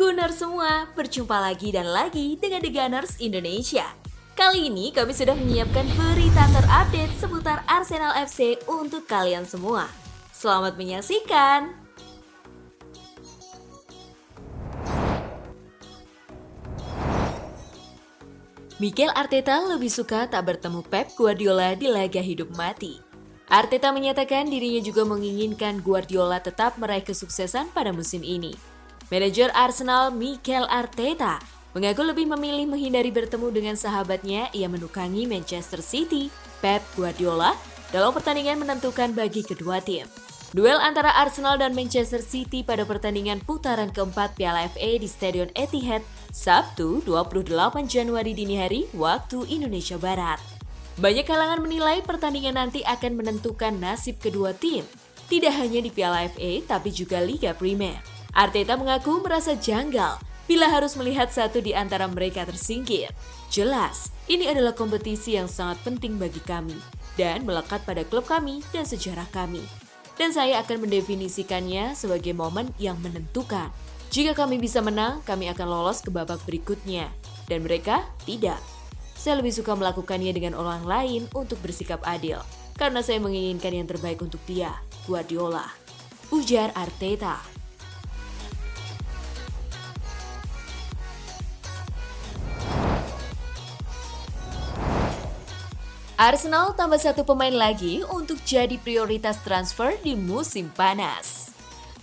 Gunners semua, berjumpa lagi dan lagi dengan The Gunners Indonesia. Kali ini kami sudah menyiapkan berita terupdate seputar Arsenal FC untuk kalian semua. Selamat menyaksikan! Mikel Arteta lebih suka tak bertemu Pep Guardiola di laga hidup mati. Arteta menyatakan dirinya juga menginginkan Guardiola tetap meraih kesuksesan pada musim ini. Manajer Arsenal Mikel Arteta mengaku lebih memilih menghindari bertemu dengan sahabatnya yang menukangi Manchester City, Pep Guardiola, dalam pertandingan menentukan bagi kedua tim. Duel antara Arsenal dan Manchester City pada pertandingan putaran keempat Piala FA di Stadion Etihad, Sabtu 28 Januari dini hari waktu Indonesia Barat. Banyak kalangan menilai pertandingan nanti akan menentukan nasib kedua tim, tidak hanya di Piala FA tapi juga Liga Primer. Arteta mengaku merasa janggal bila harus melihat satu di antara mereka tersingkir. Jelas, ini adalah kompetisi yang sangat penting bagi kami dan melekat pada klub kami dan sejarah kami. Dan saya akan mendefinisikannya sebagai momen yang menentukan. Jika kami bisa menang, kami akan lolos ke babak berikutnya. Dan mereka tidak. Saya lebih suka melakukannya dengan orang lain untuk bersikap adil. Karena saya menginginkan yang terbaik untuk dia, Guardiola. Ujar Arteta. Arsenal tambah satu pemain lagi untuk jadi prioritas transfer di musim panas.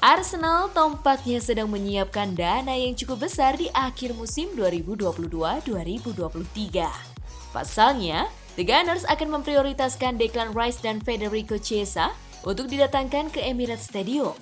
Arsenal tampaknya sedang menyiapkan dana yang cukup besar di akhir musim 2022-2023. Pasalnya, The Gunners akan memprioritaskan Declan Rice dan Federico Chiesa untuk didatangkan ke Emirates Stadium.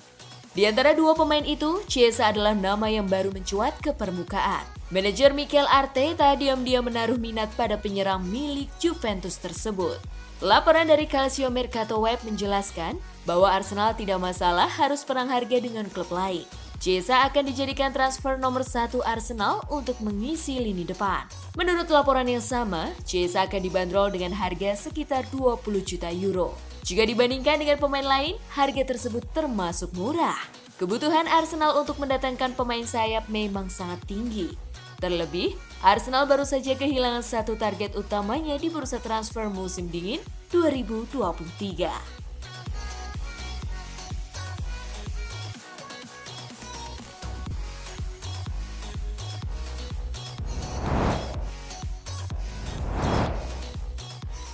Di antara dua pemain itu, Chiesa adalah nama yang baru mencuat ke permukaan. Manajer Mikel Arteta diam-diam menaruh minat pada penyerang milik Juventus tersebut. Laporan dari Calcio Mercato Web menjelaskan bahwa Arsenal tidak masalah harus perang harga dengan klub lain. Chiesa akan dijadikan transfer nomor 1 Arsenal untuk mengisi lini depan. Menurut laporan yang sama, Chiesa akan dibanderol dengan harga sekitar 20 juta euro. Jika dibandingkan dengan pemain lain, harga tersebut termasuk murah. Kebutuhan Arsenal untuk mendatangkan pemain sayap memang sangat tinggi. Terlebih, Arsenal baru saja kehilangan satu target utamanya di bursa transfer musim dingin 2023.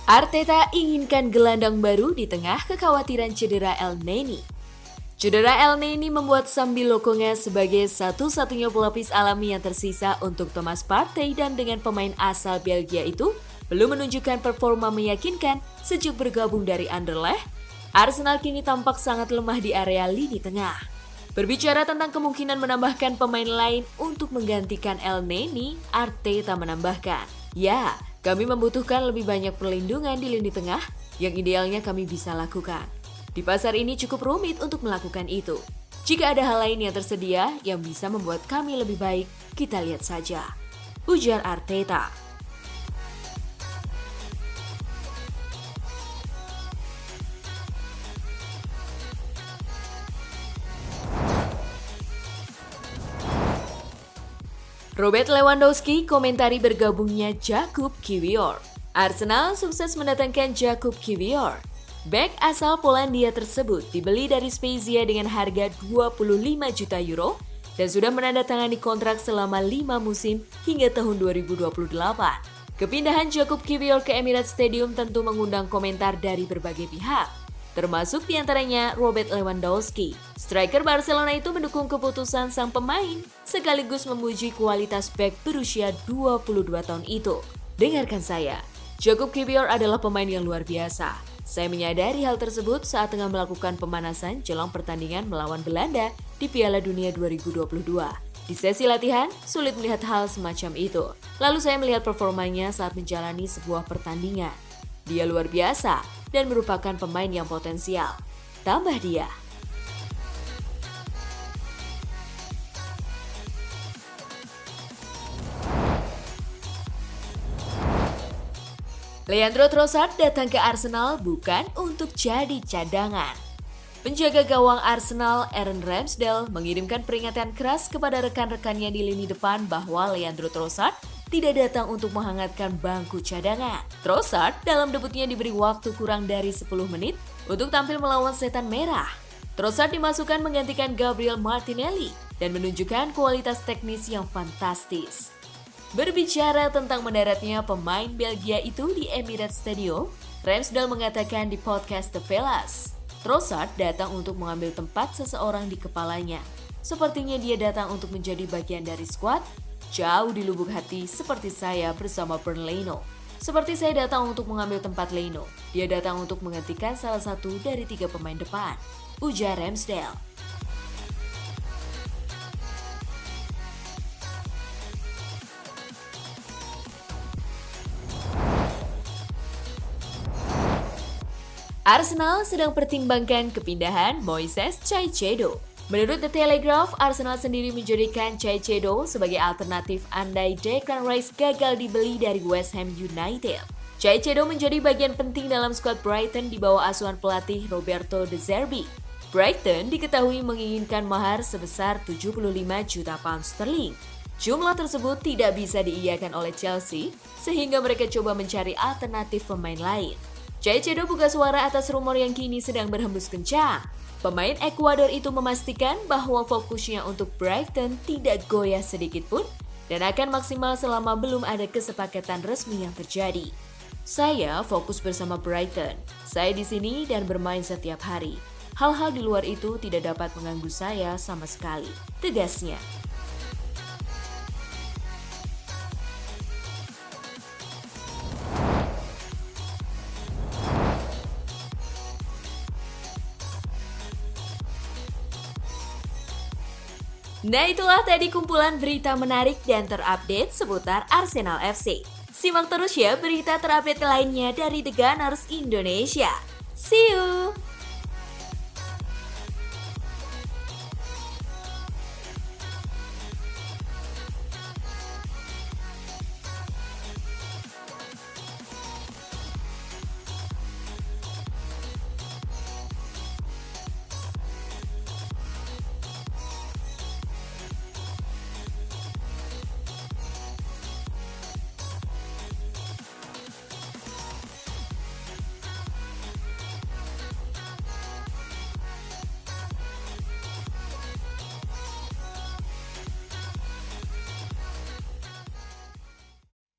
Arteta inginkan gelandang baru di tengah kekhawatiran cedera Elneny. Cedera Elneny membuat Sambi Lokonga sebagai satu-satunya pelapis alami yang tersisa untuk Thomas Partey dan dengan pemain asal Belgia itu belum menunjukkan performa meyakinkan sejak bergabung dari Anderlecht. Arsenal kini tampak sangat lemah di area lini tengah. Berbicara tentang kemungkinan menambahkan pemain lain untuk menggantikan Elneny, Arteta menambahkan, "Ya, kami membutuhkan lebih banyak perlindungan di lini tengah yang idealnya kami bisa lakukan. Di pasar ini cukup rumit untuk melakukan itu. Jika ada hal lain yang tersedia yang bisa membuat kami lebih baik, kita lihat saja," ujar Arteta. Robert Lewandowski komentari bergabungnya Jakub Kiwior. Arsenal sukses mendatangkan Jakub Kiwior. Bek asal Polandia tersebut dibeli dari Spezia dengan harga 25 juta euro dan sudah menandatangani kontrak selama 5 musim hingga tahun 2028. Kepindahan Jakub Kiwior ke Emirates Stadium tentu mengundang komentar dari berbagai pihak, termasuk diantaranya Robert Lewandowski. Striker Barcelona itu mendukung keputusan sang pemain, sekaligus memuji kualitas bek berusia 22 tahun itu. Dengarkan saya, Jakub Kiwior adalah pemain yang luar biasa. Saya menyadari hal tersebut saat tengah melakukan pemanasan jelang pertandingan melawan Belanda di Piala Dunia 2022. Di sesi latihan, sulit melihat hal semacam itu. Lalu saya melihat performanya saat menjalani sebuah pertandingan. Dia luar biasa dan merupakan pemain yang potensial. Tambah dia. Leandro Trossard datang ke Arsenal bukan untuk jadi cadangan. Penjaga gawang Arsenal, Aaron Ramsdale, mengirimkan peringatan keras kepada rekan-rekannya di lini depan bahwa Leandro Trossard tidak datang untuk menghangatkan bangku cadangan. Trossard dalam debutnya diberi waktu kurang dari 10 menit untuk tampil melawan Setan Merah. Trossard dimasukkan menggantikan Gabriel Martinelli dan menunjukkan kualitas teknis yang fantastis. Berbicara tentang mendaratnya pemain Belgia itu di Emirates Stadium, Ramsdale mengatakan di podcast The Fellas, Trossard datang untuk mengambil tempat seseorang di kepalanya. Sepertinya dia datang untuk menjadi bagian dari skuad, jauh di lubuk hati seperti saya bersama Bernd Leno. Seperti saya datang untuk mengambil tempat Leno, dia datang untuk menggantikan salah satu dari 3 pemain depan, ujar Ramsdale. Arsenal sedang pertimbangkan kepindahan Moises Caicedo. Menurut The Telegraph, Arsenal sendiri menjadikan Caicedo sebagai alternatif andai Declan Rice gagal dibeli dari West Ham United. Caicedo menjadi bagian penting dalam skuad Brighton di bawah asuhan pelatih Roberto De Zerbi. Brighton diketahui menginginkan mahar sebesar 75 juta pound sterling. Jumlah tersebut tidak bisa diiyakan oleh Chelsea, sehingga mereka coba mencari alternatif pemain lain. Caicedo buka suara atas rumor yang kini sedang berhembus kencang. Pemain Ekuador itu memastikan bahwa fokusnya untuk Brighton tidak goyah sedikit pun dan akan maksimal selama belum ada kesepakatan resmi yang terjadi. Saya fokus bersama Brighton. Saya di sini dan bermain setiap hari. Hal-hal di luar itu tidak dapat mengganggu saya sama sekali, tegasnya. Nah, itulah tadi kumpulan berita menarik dan terupdate seputar Arsenal FC. Simak terus ya berita terupdate lainnya dari The Gunners Indonesia. See you!